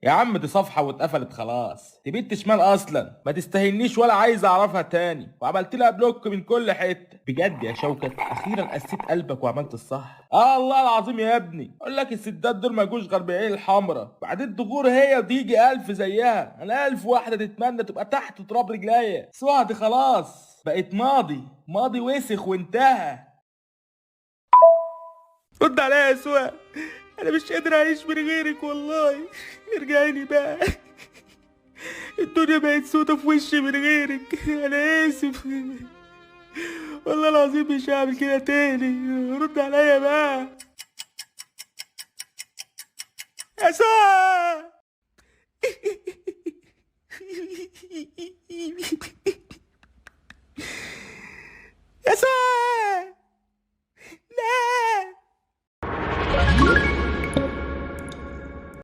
يا عم دي صفحة واتقفلت خلاص، دي بنت شمال اصلا، ما تستهنيش ولا عايز اعرفها تاني، وعملت لها بلوك من كل حتة. بجد يا شوكت اخيرا قسيت قلبك وعملت الصح. الله العظيم يا ابني، اقول لك الستات دول ما جوش غير بعين الحمرا، بعدين تغور هي وتيجي الف زيها. انا الف واحدة تتمنى تبقى تحت تراب رجليا. سعد خلاص بقت ماضي، ماضي وسخ وانتهى. رد عليا يا سوى، انا مش قادر اعيش من غيرك والله. ارجعي لي بقى، الدنيا بقت سودا في وشي من غيرك. انا اسف والله العظيم مش هعمل كده تاني. رد عليا بقى يا سوى.